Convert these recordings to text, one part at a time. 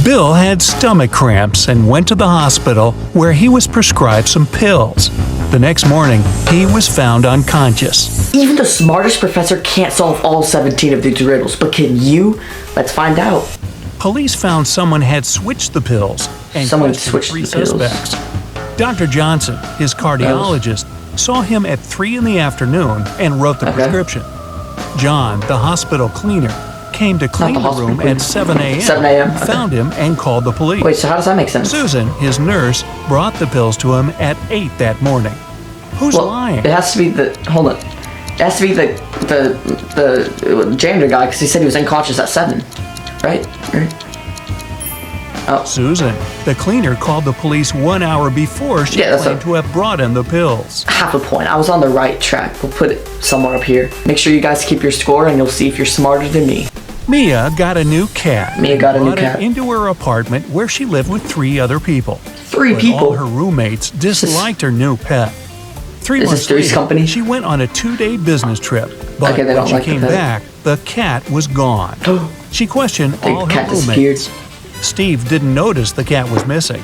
Bill had stomach cramps and went to the hospital where he was prescribed some pills. The next morning, he was found unconscious. Even the smartest professor can't solve all 17 of these riddles, but can you? Let's find out. Police found someone had switched the pills and Someone questioned switched three the pills. suspects. Dr. Johnson, his cardiologist, saw him at 3 in the afternoon and wrote the prescription. John, the hospital cleaner, came to clean the room at 7 a.m., 7 a.m. Okay. found him and called the police. Wait, so how does that make sense? Susan, his nurse, brought the pills to him at 8 that morning. Who's lying? It has to be the, hold on. It has to be the janitor guy, because he said he was unconscious at 7. Right? Oh. Susan, the cleaner, called the police 1 hour before she claimed to have brought in the pills. Half a point. I was on the right track. We'll put it somewhere up here. Make sure you guys keep your score, and you'll see if you're smarter than me. Mia got a new cat. Mia got a new cat. Brought it into her apartment where she lived with 3 other people. 3 people? All her roommates disliked her new pet. 3 months later, she went on a 2-day business trip. But when she came back, the cat was gone. She questioned all her roommates. Steve didn't notice the cat was missing.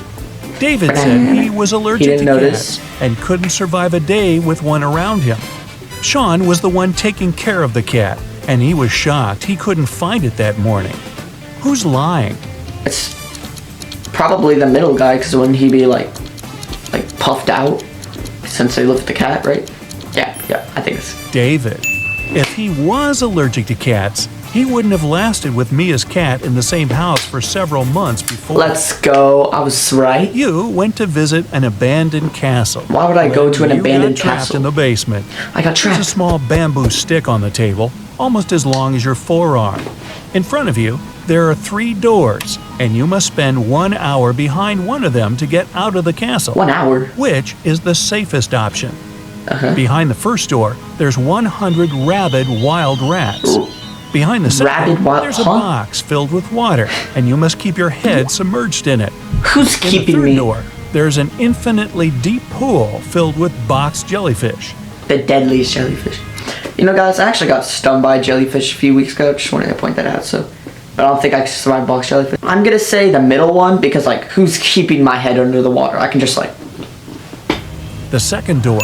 David said he was allergic to cats and couldn't survive a day with one around him. Sean was the one taking care of the cat, and he was shocked he couldn't find it that morning. Who's lying? It's probably the middle guy, because wouldn't he be like puffed out since they lived with the cat, right? Yeah, I think it's David. If he was allergic to cats, he wouldn't have lasted with Mia's cat in the same house for several months before. Let's go. I was right. You went to visit an abandoned castle. Why would I go to an abandoned castle? castle? In the basement. I got trapped. There's a small bamboo stick on the table, almost as long as your forearm. In front of you, there are 3 doors, and you must spend 1 hour behind one of them to get out of the castle. 1 hour? Which is the safest option. Behind the first door, there's 100 rabid wild rats. Ooh. Behind the second, there's a box filled with water, and you must keep your head submerged in it. Who's keeping me? In the third door, there's an infinitely deep pool filled with box jellyfish. The deadliest jellyfish. You know, guys, I actually got stung by a jellyfish a few weeks ago. Just wanted to point that out. But I don't think I can survive box jellyfish. I'm gonna say the middle one, because who's keeping my head under the water? I can just The second door,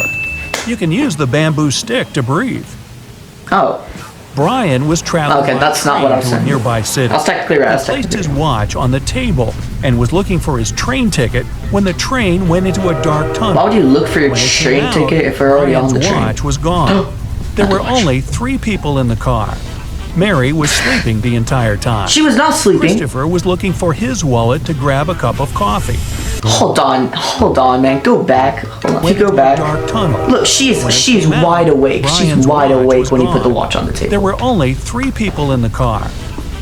you can use the bamboo stick to breathe. Oh. Brian was traveling that's not what I was to a saying. nearby city. I was technically right. He placed his watch on the table and was looking for his train ticket when the train went into a dark tunnel. Why would you look for your train ticket if you're already on the train? Brian's watch was gone. There were only 3 people in the car. Mary was sleeping the entire time. She was not sleeping. Christopher was looking for his wallet to grab a cup of coffee. Hold on, man. Go back. Hold on. Go back. Dark tunnel. Look, she's wide awake. She's wide awake when you put the watch on the table. There were only 3 people in the car.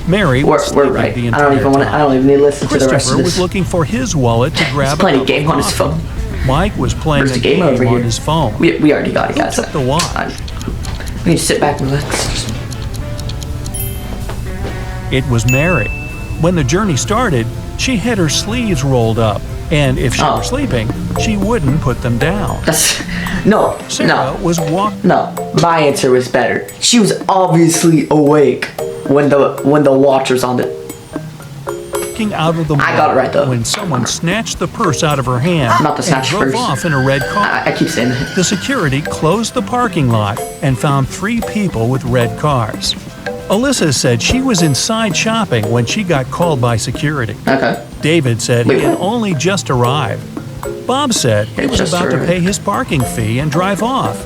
Mary was sleeping right. the entire time. I don't even need to listen to the rest of this. Christopher was looking for his wallet to grab a playing a game on his phone. Mike was playing a game over on here. his phone. We already got it, guys. Who took the watch? We need to sit back and relax. It was Mary. When the journey started, she had her sleeves rolled up, and if she were sleeping, she wouldn't put them down. No. My answer was better. She was obviously awake when the watch was on the. Out of the I got it right though. When someone snatched the purse out of her hand and drove off in a red car. I keep saying that. The security closed the parking lot and found 3 people with red cars. Alyssa said she was inside shopping when she got called by security. Okay. David said he had only just arrived. Bob said he was about to pay his parking fee and drive off.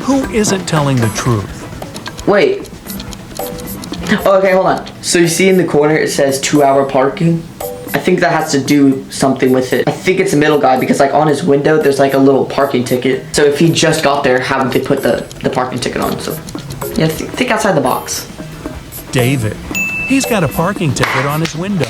Who isn't telling the truth? Wait. Okay, hold on. So you see in the corner it says 2-hour parking? I think that has to do something with it. I think it's a middle guy because on his window there's a little parking ticket. So if he just got there, how would they put the parking ticket on? So yeah, think outside the box. David. He's got a parking ticket on his window.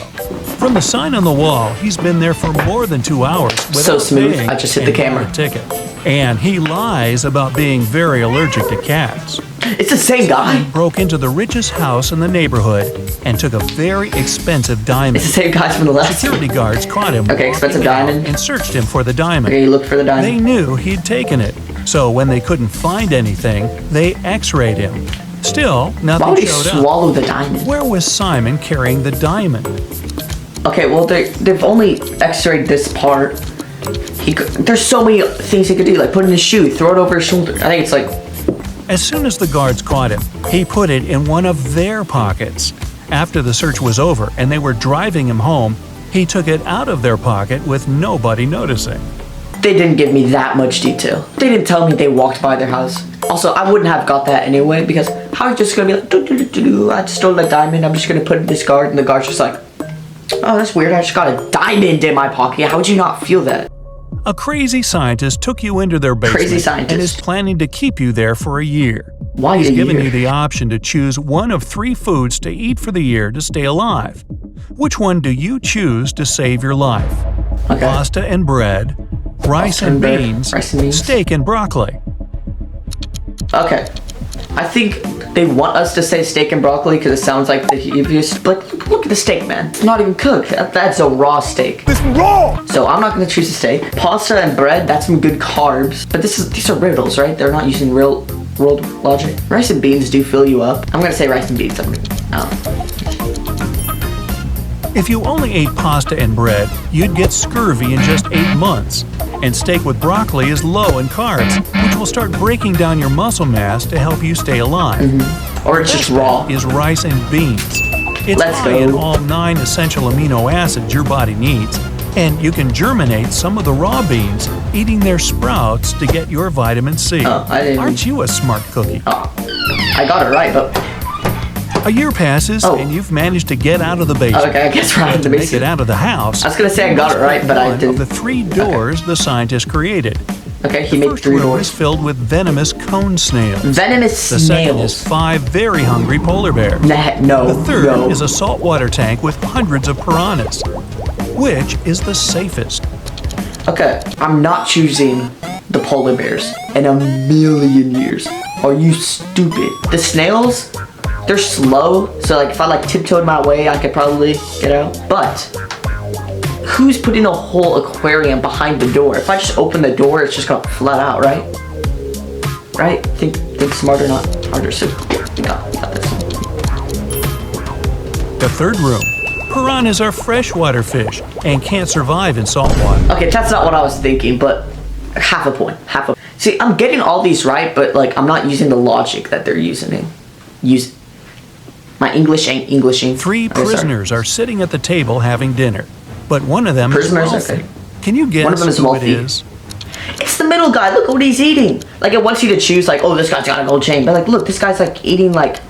From the sign on the wall, he's been there for more than 2 hours without paying. I just hit the camera. A ticket. And he lies about being very allergic to cats. It's the same guy. He broke into the richest house in the neighborhood and took a very expensive diamond. It's the same guy from the last. Security guards caught him. Okay, expensive diamond. And searched him for the diamond. Okay, he looked for the diamond. They knew he'd taken it. So when they couldn't find anything, they x-rayed him. Still, nothing showed up. Why would he swallow the diamond? Where was Simon carrying the diamond? Okay, well, they've only x-rayed this part. There's so many things he could do, like put in his shoe, throw it over his shoulder. I think it's like... As soon as the guards caught him, he put it in one of their pockets. After the search was over and they were driving him home, he took it out of their pocket with nobody noticing. They didn't give me that much detail. They didn't tell me they walked by their house. Also, I wouldn't have got that anyway, because how are you just gonna be like, I just stole a diamond, I'm just gonna put it in this guard, and the guard's just like, oh, that's weird, I just got a diamond in my pocket. How would you not feel that? A crazy scientist took you into their basement and is planning to keep you there for a year. Why He's given you the option to choose one of 3 foods to eat for the year to stay alive. Which one do you choose to save your life? Okay. Pasta and bread, rice and beans, steak and broccoli. Okay. I think they want us to say steak and broccoli because it sounds like look at the steak, man. It's not even cooked. That's a raw steak. It's raw! So I'm not gonna choose a steak. Pasta and bread, that's some good carbs. But these are riddles, right? They're not using real world logic. Rice and beans do fill you up. I'm gonna say rice and beans. If you only ate pasta and bread, you'd get scurvy in just 8 months. And steak with broccoli is low in carbs, which will start breaking down your muscle mass to help you stay alive. Or it's just raw. Is rice and beans. It's high in all 9 essential amino acids your body needs, and you can germinate some of the raw beans, eating their sprouts to get your vitamin C. Aren't you a smart cookie? I got it right, but... A year passes, and you've managed to get out of the basement. Okay, I guess right in the basement. To make it out of the house. I was gonna say I got it right, but I didn't. Of the 3 doors the scientist created. Okay, he made 3 doors. Is filled with venomous cone snails. Venomous snails. The second is 5 very hungry polar bears. No. The third is a saltwater tank with hundreds of piranhas. Which is the safest? Okay, I'm not choosing the polar bears in a million years. Are you stupid? The snails, they're slow, so like if I like tiptoed my way, I could probably get out. But who's putting a whole aquarium behind the door? If I just open the door, it's just gonna flood out, right? Right? Think smarter, not harder. So got this one. The third room. Piranhas are freshwater fish and can't survive in salt water. Okay, that's not what I was thinking, but half a point. See, I'm getting all these right, but like I'm not using the logic that they're using. My English ain't Englishing. 3 prisoners are sitting at the table having dinner, but one of them is wealthy. Okay. Can you guess one of them is who wealthy. it is? It's the middle guy. Look at what he's eating. Like it wants you to choose like, oh, this guy's got a gold chain. But like, look, this guy's like eating like,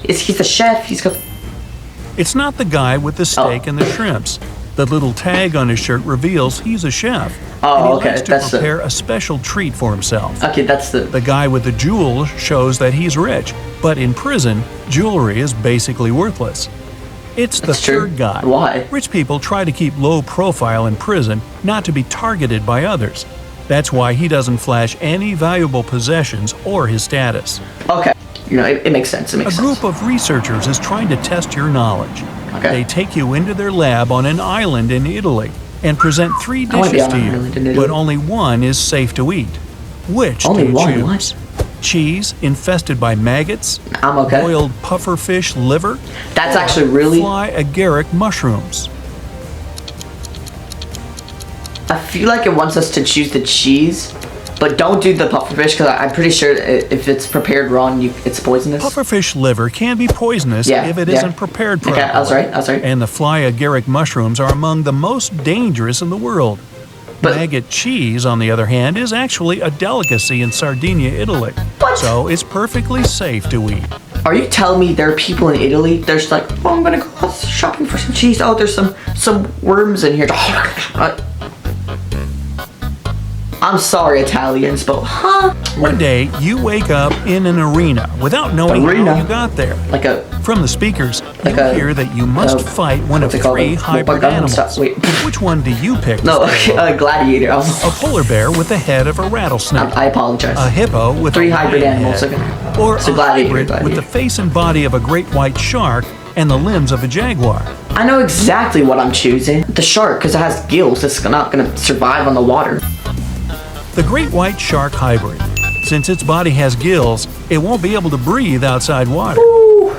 he's a chef. He's got... It's not the guy with the steak and the shrimps. The little tag on his shirt reveals he's a chef. Oh, and he okay. likes to prepare a special treat for himself. Okay, that's The guy with the jewels shows that he's rich, but in prison, jewelry is basically worthless. It's the third guy. Why? Rich people try to keep low profile in prison, not to be targeted by others. That's why he doesn't flash any valuable possessions or his status. Okay. You know, it makes sense. A group of researchers is trying to test your knowledge. Okay. They take you into their lab on an island in Italy and present 3 dishes to you, but only one is safe to eat. Which do you choose? Cheese infested by maggots? I'm okay. Boiled pufferfish liver? That's actually really... Fly agaric mushrooms? I feel like it wants us to choose the cheese, but don't do the pufferfish because I'm pretty sure if it's prepared wrong, it's poisonous. Pufferfish liver can be poisonous if it isn't prepared properly. Okay, I was right. And the fly agaric mushrooms are among the most dangerous in the world. Maggot cheese, on the other hand, is actually a delicacy in Sardinia, Italy. What? So it's perfectly safe to eat. Are you telling me there are people in Italy, they're just like, oh, I'm gonna go shopping for some cheese. Oh, there's some worms in here. I'm sorry, Italians, but One day, you wake up in an arena without knowing how you got there. From the speakers, you hear that you must fight one of 3 hybrid animals. Wait. Which one do you pick? No, gladiator. A polar bear with the head of a rattlesnake. I apologize. A hippo with 3 a hybrid animals. Head, or a hybrid with the face and body of a great white shark and the limbs of a jaguar. I know exactly what I'm choosing. The shark, because it has gills. It's not going to survive on the water. The great white shark hybrid. Since its body has gills, it won't be able to breathe outside water. Ooh.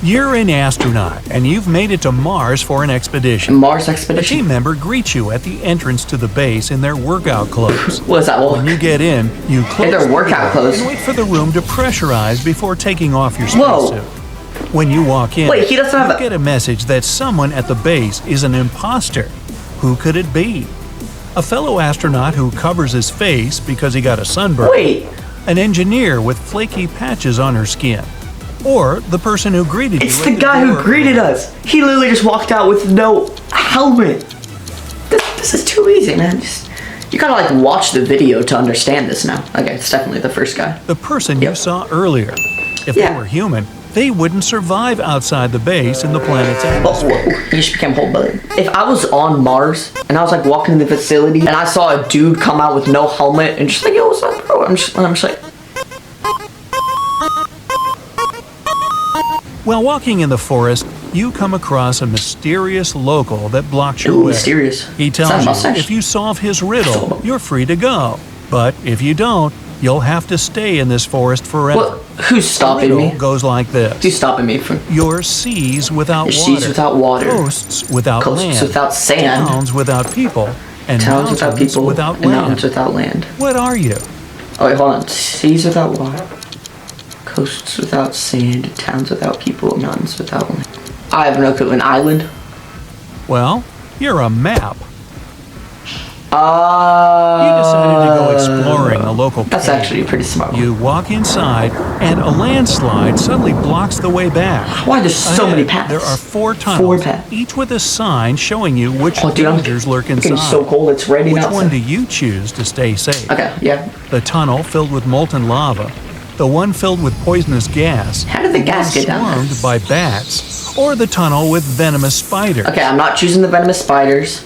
You're an astronaut, and you've made it to Mars for an expedition. Mars A expedition? team member greets you at the entrance to the base in their workout clothes. What is that? Well, When you get in, you close their workout clothes. and wait for the room to pressurize before taking off your Whoa. spacesuit. When you walk in, Wait, he doesn't have you get a message that someone at the base is an imposter. Who could it be? A fellow astronaut who covers his face because he got a sunburn. Wait, An engineer with flaky patches on her skin. Or the person who greeted you. it's at the guy door. who greeted us. He literally just walked out with no helmet. This is too easy, man. You gotta like watch the video to understand this now. Okay, it's definitely the first guy. The person you saw earlier. If Yeah. they were human, they wouldn't survive outside the base in the planet's Oh, atmosphere. whoa, he just became whole blooded. If I was on Mars and I was like walking in the facility and I saw a dude come out with no helmet and just like, yo, what's up, bro? I'm just like, While walking in the forest, you come across a mysterious local that blocks your ooh, way. mysterious. He Is that a tells you mustache? if you solve his riddle, you're free to go. But if you don't, you'll have to stay in this forest forever. What? Who's The stopping riddle me? goes like this. Who's stopping me from Your seas without Your water. seas without water. Coasts without coasts land. without sand, Towns without people. And towns without mountains people, without and land. mountains without land? What are you? Oh wait, hold on. Seas without water, coasts without sand, towns without people, mountains without land. I have no clue. An island? Well, you're a map. You decided to go exploring a local That's cave. actually pretty smart. You walk inside, and a landslide suddenly blocks the way back. Why there's so Ahead, many paths? There are 4 tunnels, Four paths. each with a sign showing you which Oh, dude, I'm dangers lurk getting inside. so cold. It's raining Which outside. one do you choose to stay safe? Okay, yeah. The tunnel filled with molten lava, the one filled with poisonous gas, How did the gas get down there? swarmed by bats, or the tunnel with venomous spiders. Okay, I'm not choosing the venomous spiders.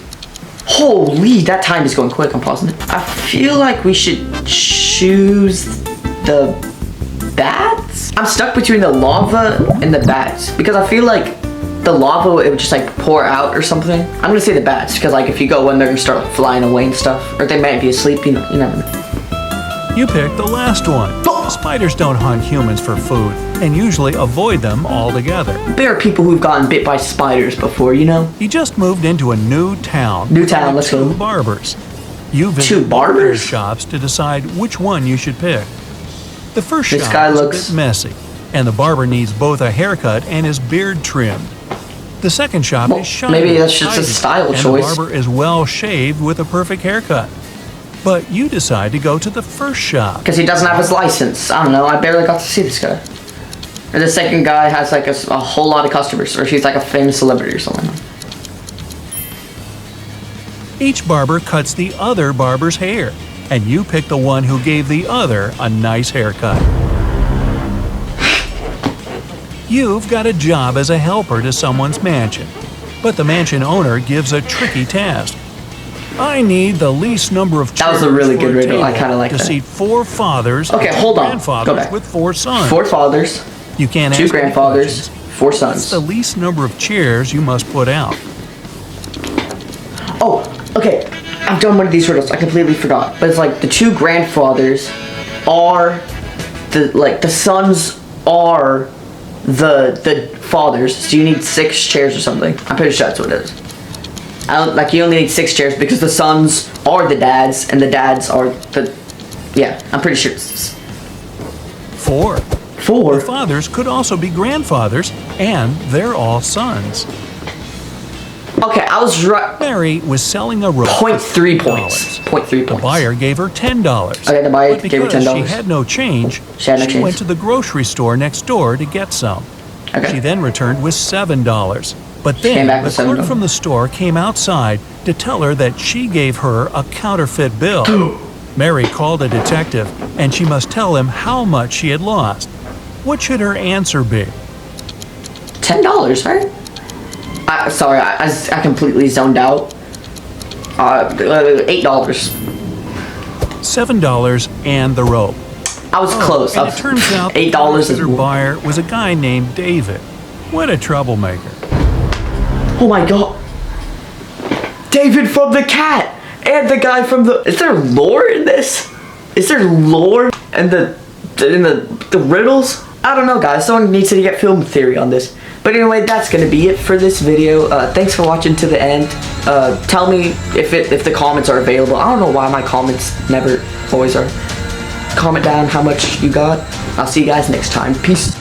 Holy, that time is going quick. I'm pausing it. I feel like we should choose the bats. I'm stuck between the lava and the bats because I feel like the lava it would just like pour out or something. I'm gonna say the bats because like if you go in, they're gonna start like, flying away and stuff, or they might be asleep. You never know. You picked the last one. Spiders don't hunt humans for food and usually avoid them altogether. There are people who've gotten bit by spiders before, you know. You just moved into a new town. New town, let's go. 2 barbers. You visit Two barbers? their shops to decide which one you should pick. The first This shop guy is looks- a bit messy, and the barber needs both a haircut and his beard trimmed. The second shop Well, is shiny. maybe that's just a tidy, style and choice. the barber is well shaved with a perfect haircut. But you decide to go to the first shop. Because he doesn't have his license. I don't know. I barely got to see this guy. Or the second guy has like a whole lot of customers, or he's like a famous celebrity or something. Each barber cuts the other barber's hair, and you pick the one who gave the other a nice haircut. You've got a job as a helper to someone's mansion, but the mansion owner gives a tricky task. I need the least number of That was a chairs really for good riddle. I table kinda like to that. seat 4 fathers Okay, and 2 hold on. Go grandfathers back. with 4 sons. 4 fathers, You can't 2 ask any grandfathers, questions. 4 It's sons. the least number of chairs you must put out. Oh, okay. I've done one of these riddles. I completely forgot. But it's like the 2 grandfathers are the sons are the fathers. So you need 6 chairs or something. I'm pretty sure that's what it is. You only need 6 chairs because the sons are the dads and the dads are the. Yeah, I'm pretty sure it's 4. 4. The fathers could also be grandfathers, and they're all sons. Okay, I was right. Mary was selling a rope. 0.3 for points. $8. 0.3 The points. buyer gave her $10. Okay, the buyer But gave her because $10. she had no change, She had no change. went to the grocery store next door to get some. Okay. She then returned with $7. But came then back the with clerk $7. from the store came outside to tell her that she gave her a counterfeit bill. Mary called a detective, and she must tell him how much she had lost. What should her answer be? $10, right? Sorry, I completely zoned out. $8. $7 and the rope. I was close. And it turns out the $8 is counterfeiter buyer was a guy named David. What a troublemaker. Oh my god. David from the cat and the guy from the. Is there lore in this? Is there lore in the riddles? I don't know, guys. Someone needs to get film theory on this. But anyway, that's gonna be it for this video. Thanks for watching to the end. Tell me if the comments are available. I don't know why my comments never always are. Comment down how much you got. I'll see you guys next time. Peace.